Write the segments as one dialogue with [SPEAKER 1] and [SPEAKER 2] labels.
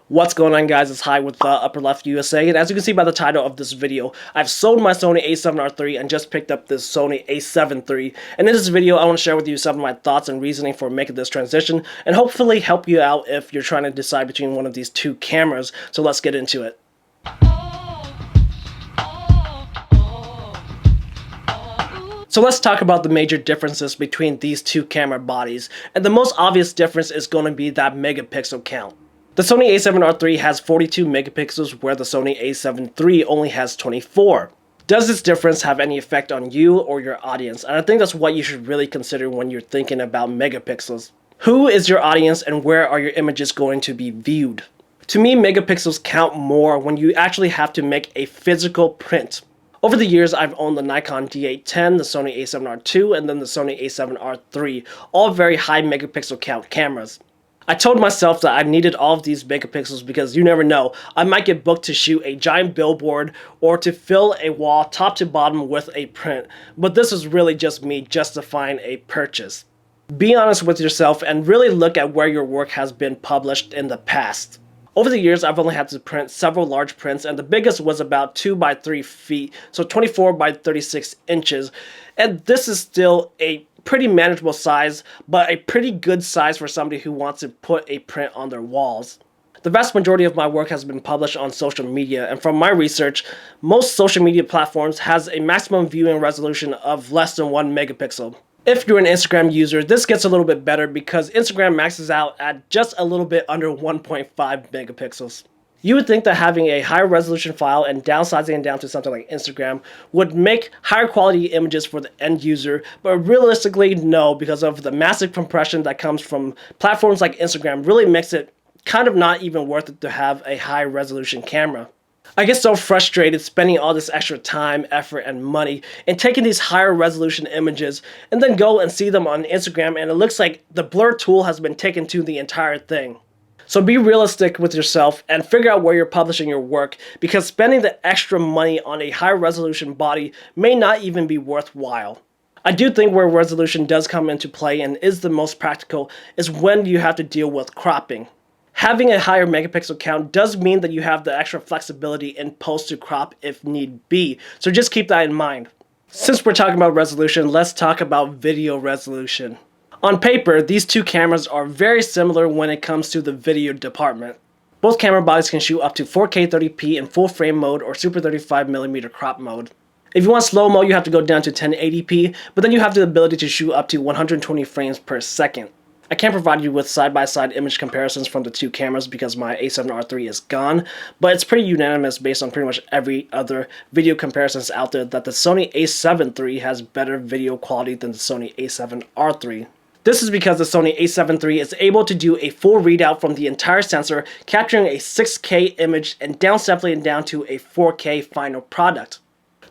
[SPEAKER 1] What's going on, guys? It's Hi with Upper Left USA, and as you can see by the title of this video, I've sold my Sony A7R III and just picked up this Sony A7 III. And in this video, I want to share with you some of my thoughts and reasoning for making this transition, and hopefully help you out if you're trying to decide between one of these two cameras. So let's get into it. So let's talk about the major differences between these two camera bodies, and the most obvious difference is going to be that megapixel count. The Sony A7R III has 42 megapixels where the Sony A7 III only has 24. Does this difference have any effect on you or your audience? And I think that's what you should really consider when you're thinking about megapixels. Who is your audience and where are your images going to be viewed? To me, megapixels count more when you actually have to make a physical print. Over the years, I've owned the Nikon D810, the Sony A7R II, and then the Sony A7R III, all very high megapixel count cameras. I told myself that I needed all of these megapixels because you never know, I might get booked to shoot a giant billboard or to fill a wall top to bottom with a print, but this is really just me justifying a purchase. Be honest with yourself and really look at where your work has been published in the past. Over the years, I've only had to print several large prints, and the biggest was about 2 by 3 feet, so 24 by 36 inches, and this is still a pretty manageable size, but a pretty good size for somebody who wants to put a print on their walls. The vast majority of my work has been published on social media, and from my research, most social media platforms has a maximum viewing resolution of less than 1 megapixel. If you're an Instagram user, this gets a little bit better because Instagram maxes out at just a little bit under 1.5 megapixels. You would think that having a higher resolution file and downsizing it down to something like Instagram would make higher quality images for the end user, but realistically no, because of the massive compression that comes from platforms like Instagram really makes it kind of not even worth it to have a high resolution camera. I get so frustrated spending all this extra time, effort, and money and taking these higher resolution images and then go and see them on Instagram and it looks like the blur tool has been taken to the entire thing. So be realistic with yourself and figure out where you're publishing your work, because spending the extra money on a high resolution body may not even be worthwhile. I do think where resolution does come into play and is the most practical is when you have to deal with cropping. Having a higher megapixel count does mean that you have the extra flexibility in post to crop if need be, so just keep that in mind. Since we're talking about resolution, let's talk about video resolution. On paper, these two cameras are very similar when it comes to the video department. Both camera bodies can shoot up to 4K 30p in full frame mode or Super 35mm crop mode. If you want slow-mo, you have to go down to 1080p, but then you have the ability to shoot up to 120 frames per second. I can't provide you with side-by-side image comparisons from the two cameras because my A7R III is gone, but it's pretty unanimous based on pretty much every other video comparisons out there that the Sony A7 III has better video quality than the Sony A7R III. This is because the Sony A7 III is able to do a full readout from the entire sensor, capturing a 6K image and downsampling it down to a 4K final product.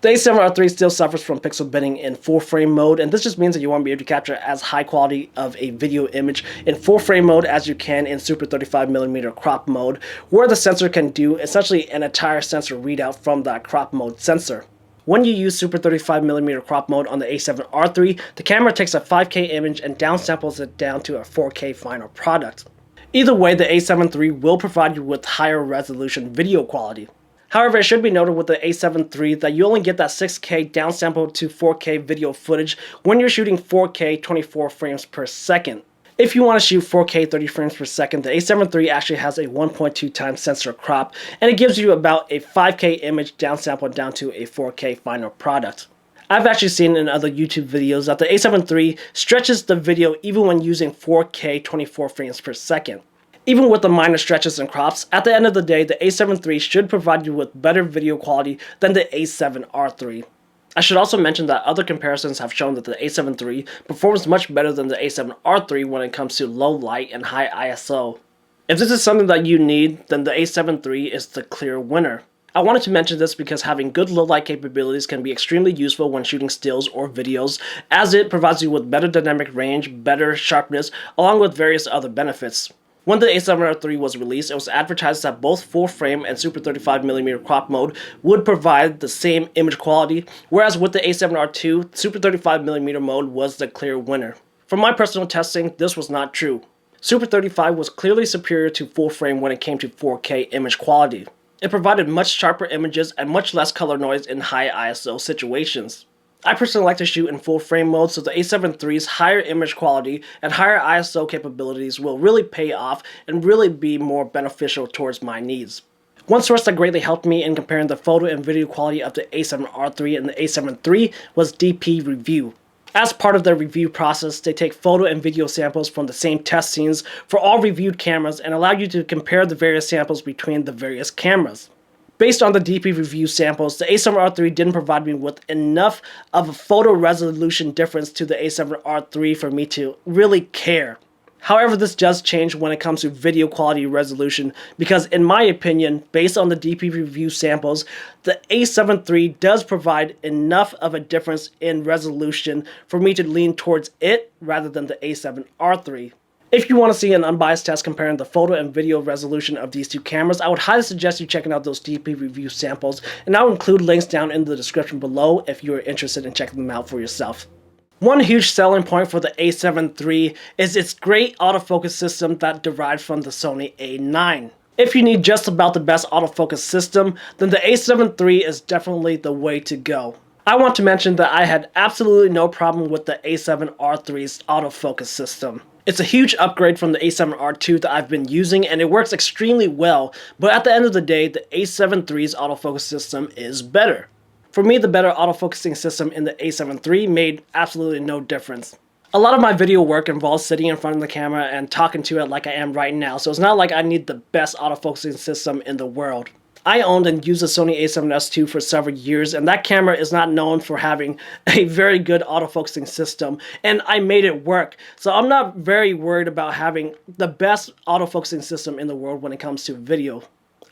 [SPEAKER 1] The A7R III still suffers from pixel binning in full frame mode, and this just means that you won't be able to capture as high quality of a video image in full frame mode as you can in Super 35mm crop mode, where the sensor can do essentially an entire sensor readout from that crop mode sensor. When you use Super 35mm crop mode on the A7R III, the camera takes a 5K image and downsamples it down to a 4K final product. Either way, the A7 III will provide you with higher resolution video quality. However, it should be noted with the A7 III that you only get that 6K downsampled to 4K video footage when you're shooting 4K 24 frames per second. If you want to shoot 4K 30 frames per second, the A7 III actually has a 1.2 times sensor crop, and it gives you about a 5K image downsampled down to a 4K final product. I've actually seen in other YouTube videos that the A7 III stretches the video even when using 4K 24 frames per second. Even with the minor stretches and crops, at the end of the day, the A7 III should provide you with better video quality than the A7R III. I should also mention that other comparisons have shown that the A7 III performs much better than the A7R III when it comes to low light and high ISO. If this is something that you need, then the A7 III is the clear winner. I wanted to mention this because having good low light capabilities can be extremely useful when shooting stills or videos, as it provides you with better dynamic range, better sharpness, along with various other benefits. When the A7R III was released, it was advertised that both full frame and Super 35mm crop mode would provide the same image quality, whereas with the A7R II, Super 35mm mode was the clear winner. From my personal testing, this was not true. Super 35 was clearly superior to full frame when it came to 4K image quality. It provided much sharper images and much less color noise in high ISO situations. I personally like to shoot in full frame mode, so the A7 III's higher image quality and higher ISO capabilities will really pay off and really be more beneficial towards my needs. One source that greatly helped me in comparing the photo and video quality of the A7R III and the A7 III was DP Review. As part of their review process, they take photo and video samples from the same test scenes for all reviewed cameras and allow you to compare the various samples between the various cameras. Based on the DP review samples, the A7R III didn't provide me with enough of a photo resolution difference to the A7R III for me to really care. However, this does change when it comes to video quality resolution because, in my opinion, based on the DP review samples, the A7 III does provide enough of a difference in resolution for me to lean towards it rather than the A7R III. If you want to see an unbiased test comparing the photo and video resolution of these two cameras, I would highly suggest you checking out those DP review samples, and I'll include links down in the description below if you are interested in checking them out for yourself. One huge selling point for the A7 III is its great autofocus system that derived from the Sony A9. If you need just about the best autofocus system, then the A7 III is definitely the way to go. I want to mention that I had absolutely no problem with the A7R III's autofocus system. It's a huge upgrade from the A7R II that I've been using, and it works extremely well, but at the end of the day, the A7 III's autofocus system is better. For me, the better autofocusing system in the A7 III made absolutely no difference. A lot of my video work involves sitting in front of the camera and talking to it like I am right now, so it's not like I need the best autofocusing system in the world. I owned and used the Sony A7S II for several years, and that camera is not known for having a very good autofocusing system, and I made it work. So I'm not very worried about having the best autofocusing system in the world when it comes to video.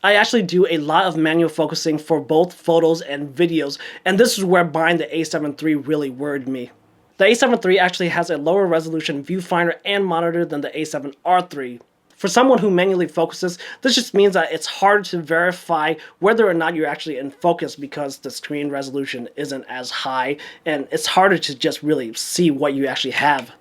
[SPEAKER 1] I actually do a lot of manual focusing for both photos and videos, and this is where buying the A7 III really worried me. The A7 III actually has a lower resolution viewfinder and monitor than the A7R III. For someone who manually focuses, this just means that it's hard to verify whether or not you're actually in focus because the screen resolution isn't as high, and it's harder to just really see what you actually have.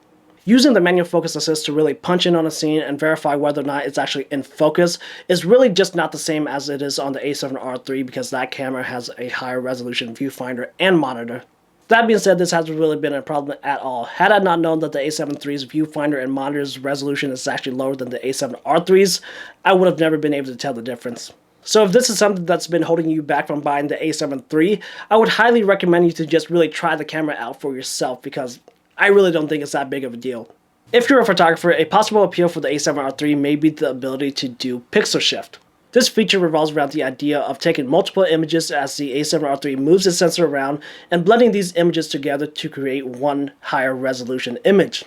[SPEAKER 1] Using the manual focus assist to really punch in on a scene and verify whether or not it's actually in focus is really just not the same as it is on the A7R III because that camera has a higher resolution viewfinder and monitor. That being said, this hasn't really been a problem at all. Had I not known that the A7 III's viewfinder and monitor's resolution is actually lower than the A7R III's, I would have never been able to tell the difference. So if this is something that's been holding you back from buying the A7 III, I would highly recommend you to just really try the camera out for yourself because I really don't think it's that big of a deal. If you're a photographer, a possible appeal for the A7R III may be the ability to do pixel shift. This feature revolves around the idea of taking multiple images as the A7R III moves its sensor around and blending these images together to create one higher resolution image.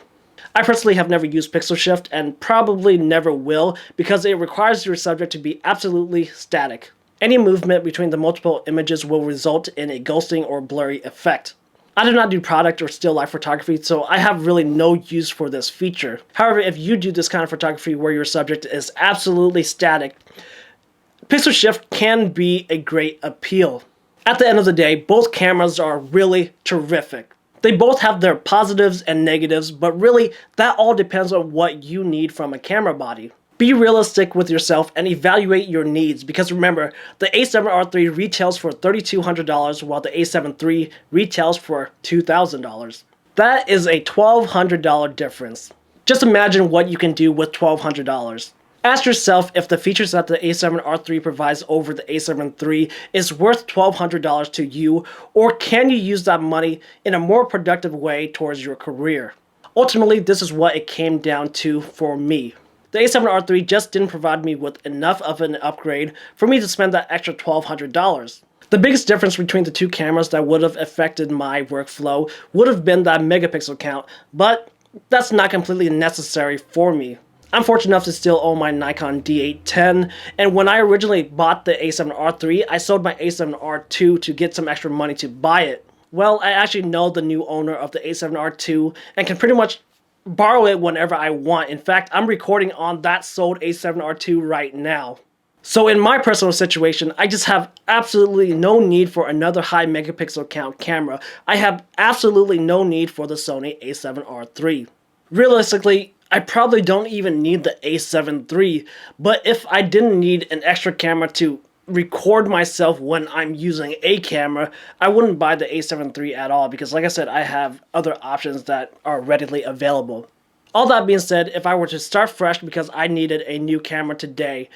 [SPEAKER 1] I personally have never used pixel shift and probably never will because it requires your subject to be absolutely static. Any movement between the multiple images will result in a ghosting or blurry effect. I do not do product or still life photography, so I have really no use for this feature. However, if you do this kind of photography where your subject is absolutely static, pixel shift can be a great appeal. At the end of the day, both cameras are really terrific. They both have their positives and negatives, but really, that all depends on what you need from a camera body. Be realistic with yourself and evaluate your needs, because remember, the A7R III retails for $3,200 while the A7 III retails for $2,000. That is a $1,200 difference. Just imagine what you can do with $1,200. Ask yourself if the features that the A7R III provides over the A7 III is worth $1,200 to you, or can you use that money in a more productive way towards your career? Ultimately, this is what it came down to for me. The A7R III just didn't provide me with enough of an upgrade for me to spend that extra $1,200. The biggest difference between the two cameras that would have affected my workflow would have been that megapixel count, but that's not completely necessary for me. I'm fortunate enough to still own my Nikon D810, and when I originally bought the A7R III, I sold my A7R II to get some extra money to buy it. Well, I actually know the new owner of the A7R II and can pretty much borrow it whenever I want. In fact, I'm recording on that sold A7R II right now. So in my personal situation, I just have absolutely no need for another high megapixel count camera. I have absolutely no need for the Sony A7R III. Realistically, I probably don't even need the A7 III, but if I didn't need an extra camera to record myself when I'm using a camera, I wouldn't buy the A7 III at all because, like I said, I have other options that are readily available. All that being said, if I were to start fresh because I needed a new camera today,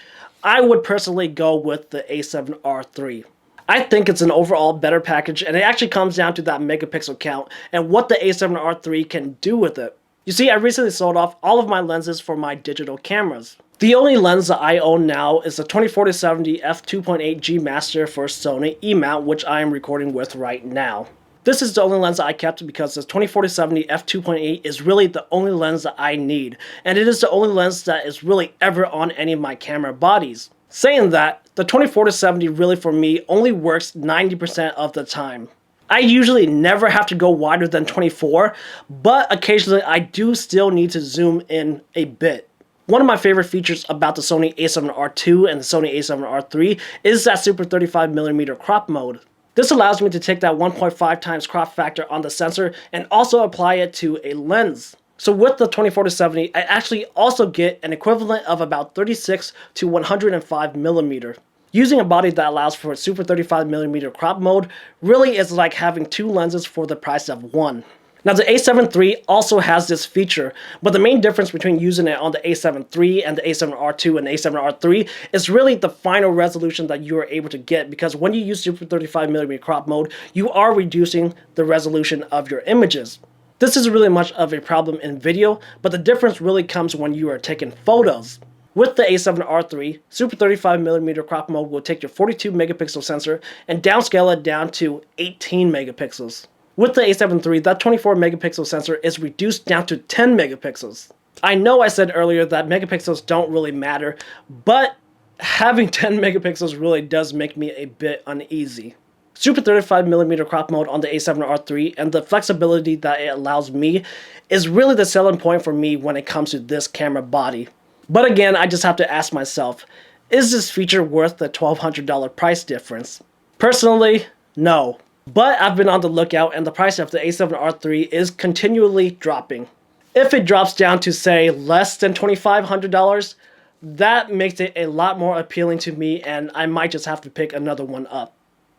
[SPEAKER 1] I would personally go with the A7R III. I think it's an overall better package, and it actually comes down to that megapixel count and what the A7R III can do with it. You see, I recently sold off all of my lenses for my digital cameras. The only lens that I own now is the 20-40-70 f2.8 G Master for Sony E-mount, which I am recording with right now. This is the only lens that I kept because the 20-40-70 f2.8 is really the only lens that I need, and it is the only lens that is really ever on any of my camera bodies. Saying that, the 20-40-70 really for me only works 90% of the time. I usually never have to go wider than 24, but occasionally I do still need to zoom in a bit. One of my favorite features about the Sony A7R II and the Sony A7R III is that Super 35mm crop mode. This allows me to take that 1.5 times crop factor on the sensor and also apply it to a lens. So with the 20-40-70, I actually also get an equivalent of about 36 to 105mm. Using a body that allows for a Super 35mm crop mode really is like having two lenses for the price of one. Now the A7 III also has this feature, but the main difference between using it on the A7 III and the A7R II and the A7R III is really the final resolution that you are able to get, because when you use Super 35mm crop mode, you are reducing the resolution of your images. This is really much of a problem in video, but the difference really comes when you are taking photos. With the A7R III, Super 35mm crop mode will take your 42 megapixel sensor and downscale it down to 18 megapixels. With the A7 III, that 24 megapixel sensor is reduced down to 10 megapixels. I know I said earlier that megapixels don't really matter, but having 10 megapixels really does make me a bit uneasy. Super 35mm crop mode on the A7R III and the flexibility that it allows me is really the selling point for me when it comes to this camera body. But again, I just have to ask myself, is this feature worth the $1,200 price difference? Personally, no. But I've been on the lookout and the price of the A7R III is continually dropping. If it drops down to, say, less than $2,500, that makes it a lot more appealing to me and I might just have to pick another one up.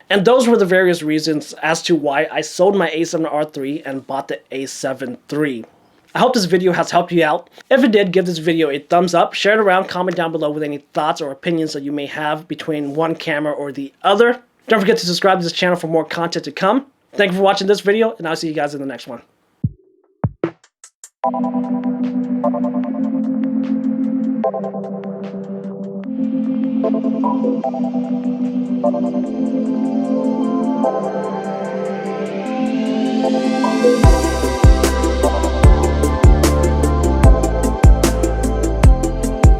[SPEAKER 1] And those were the various reasons as to why I sold my A7R III and bought the A7 III. I hope this video has helped you out. If it did, give this video a thumbs up, share it around, comment down below with any thoughts or opinions that you may have between one camera or the other. Don't forget to subscribe to this channel for more content to come. Thank you for watching this video, and I'll see you guys in the next one.